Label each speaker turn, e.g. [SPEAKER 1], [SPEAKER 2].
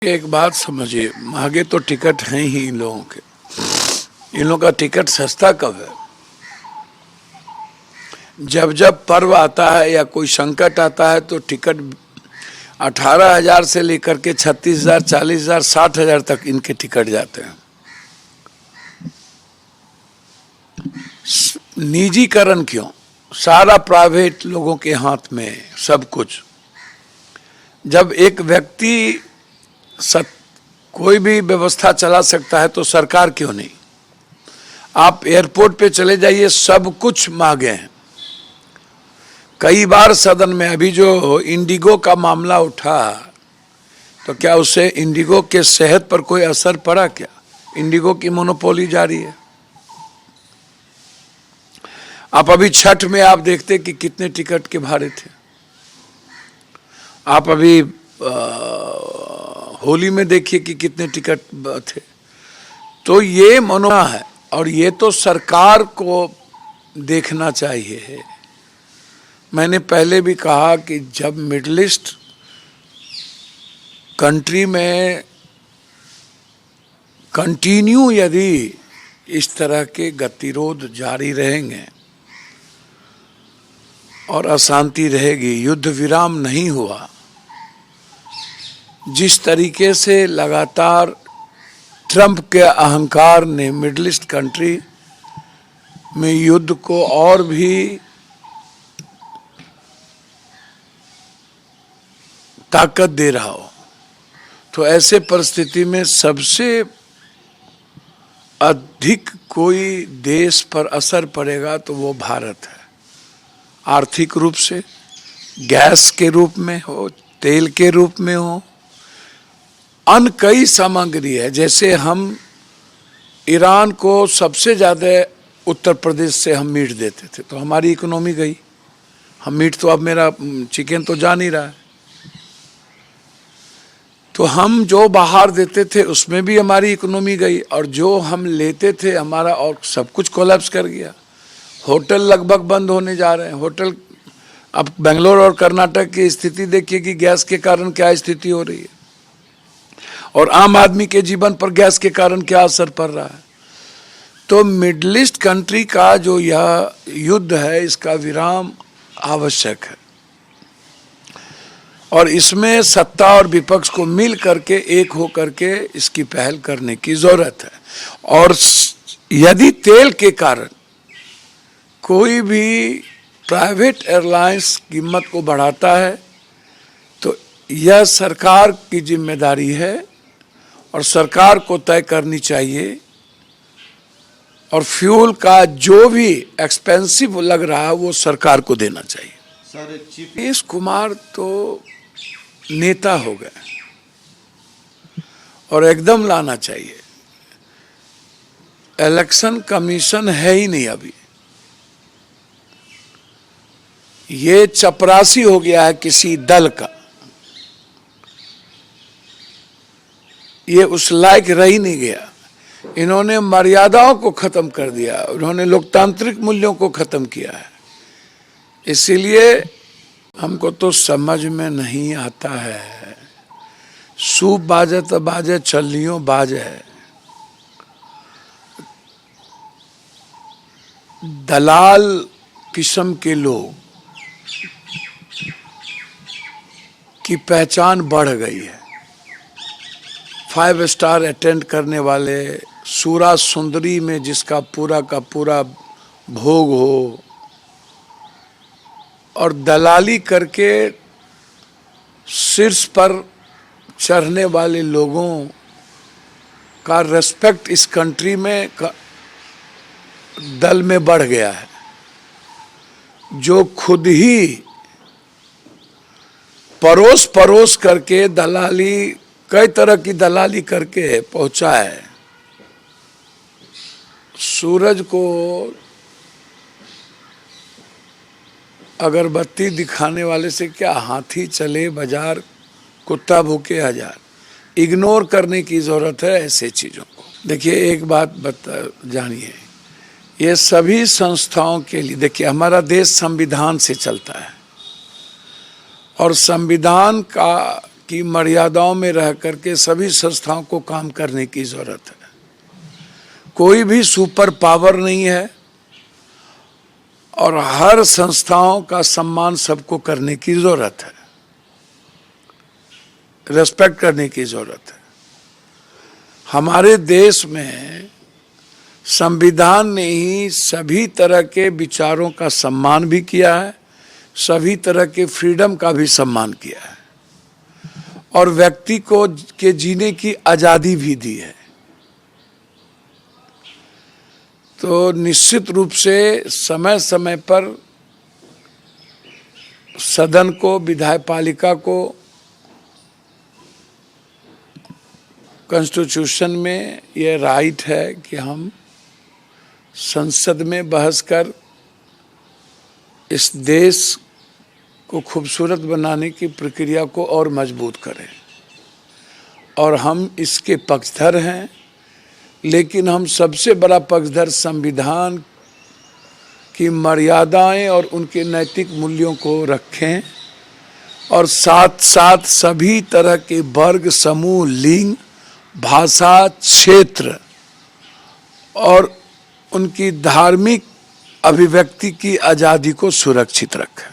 [SPEAKER 1] एक बात समझिए, महंगे तो टिकट हैं ही इन लोगों के। इन लोगों का टिकट सस्ता कब है? जब जब पर्व आता है या कोई संकट आता है तो टिकट 18,000 से लेकर के 36,000, 40,000, 60,000 तक इनके टिकट जाते हैं। निजीकरण क्यों? सारा प्राइवेट लोगों के हाथ में सब कुछ। जब एक व्यक्ति कोई भी व्यवस्था चला सकता है तो सरकार क्यों नहीं? आप एयरपोर्ट पे चले जाइए, सब कुछ महंगे हैं। कई बार सदन में अभी जो इंडिगो का मामला उठा, तो क्या उससे इंडिगो के सेहत पर कोई असर पड़ा क्या? इंडिगो की मोनोपोली जारी है। आप अभी छठ में आप देखते कि कितने टिकट के भाड़े थे। आप अभी होली में देखिए कि कितने टिकट थे। तो ये मनोना है और ये तो सरकार को देखना चाहिए। मैंने पहले भी कहा कि जब मिडिल ईस्ट कंट्री में कंटिन्यू यदि इस तरह के गतिरोध जारी रहेंगे और अशांति रहेगी, युद्ध विराम नहीं हुआ, जिस तरीके से लगातार ट्रंप के अहंकार ने मिडिल ईस्ट कंट्री में युद्ध को और भी ताकत दे रहा हो, तो ऐसे परिस्थिति में सबसे अधिक कोई देश पर असर पड़ेगा तो वो भारत है। आर्थिक रूप से, गैस के रूप में हो, तेल के रूप में हो, अन्य कई सामग्री है। जैसे हम ईरान को सबसे ज़्यादा उत्तर प्रदेश से हम मीट देते थे तो हमारी इकोनॉमी गई। हम मीट तो, अब मेरा चिकन तो जा नहीं रहा है, तो हम जो बाहर देते थे उसमें भी हमारी इकोनॉमी गई और जो हम लेते थे हमारा और सब कुछ कोलैप्स कर गया। होटल लगभग बंद होने जा रहे हैं। होटल, अब बेंगलोर और कर्नाटक की स्थिति देखिए कि गैस के कारण क्या स्थिति हो रही है और आम आदमी के जीवन पर गैस के कारण क्या असर पड़ रहा है। तो मिडिल ईस्ट कंट्री का जो यह युद्ध है, इसका विराम आवश्यक है और इसमें सत्ता और विपक्ष को मिल करके एक हो करके इसकी पहल करने की जरूरत है। और यदि तेल के कारण कोई भी प्राइवेट एयरलाइंस कीमत को बढ़ाता है तो यह सरकार की जिम्मेदारी है और सरकार को तय करनी चाहिए। और फ्यूल का जो भी एक्सपेंसिव लग रहा है वो सरकार को देना चाहिए। नीतीश कुमार तो नेता हो गए और एकदम लाना चाहिए। इलेक्शन कमीशन है ही नहीं अभी, ये चपरासी हो गया है किसी दल का। ये उस लायक रह ही नहीं गया। इन्होंने मर्यादाओं को खत्म कर दिया, उन्होंने लोकतांत्रिक मूल्यों को खत्म किया है। इसीलिए हमको तो समझ में नहीं आता है। सूप बाजे तो बाजे, चलियों बाजे। दलाल किस्म के लोग की पहचान बढ़ गई है। 5 स्टार अटेंड करने वाले, सूरा सुंदरी में जिसका पूरा का पूरा भोग हो और दलाली करके शीर्ष पर चढ़ने वाले लोगों का रेस्पेक्ट इस कंट्री में दल में बढ़ गया है, जो खुद ही परोस परोस करके दलाली, कई तरह की दलाली करके पहुंचा है। सूरज को अगरबत्ती दिखाने वाले से क्या, हाथी चले बाजार, कुत्ता भूखे हजार। इग्नोर करने की जरूरत है ऐसे चीजों को। देखिए एक बात जानिए, ये सभी संस्थाओं के लिए, देखिए हमारा देश संविधान से चलता है और संविधान की मर्यादाओं में रह करके सभी संस्थाओं को काम करने की जरूरत है। कोई भी सुपर पावर नहीं है और हर संस्थाओं का सम्मान सबको करने की जरूरत है, रेस्पेक्ट करने की जरूरत है। हमारे देश में संविधान ने ही सभी तरह के विचारों का सम्मान भी किया है, सभी तरह के फ्रीडम का भी सम्मान किया है और व्यक्ति को के जीने की आजादी भी दी है। तो निश्चित रूप से समय समय पर सदन को, विधायपालिका को कॉन्स्टिट्यूशन में ये राइट है कि हम संसद में बहस कर इस देश को खूबसूरत बनाने की प्रक्रिया को और मजबूत करें और हम इसके पक्षधर हैं। लेकिन हम सबसे बड़ा पक्षधर संविधान की मर्यादाएं और उनके नैतिक मूल्यों को रखें और साथ साथ सभी तरह के वर्ग, समूह, लिंग, भाषा, क्षेत्र और उनकी धार्मिक अभिव्यक्ति की आज़ादी को सुरक्षित रखें।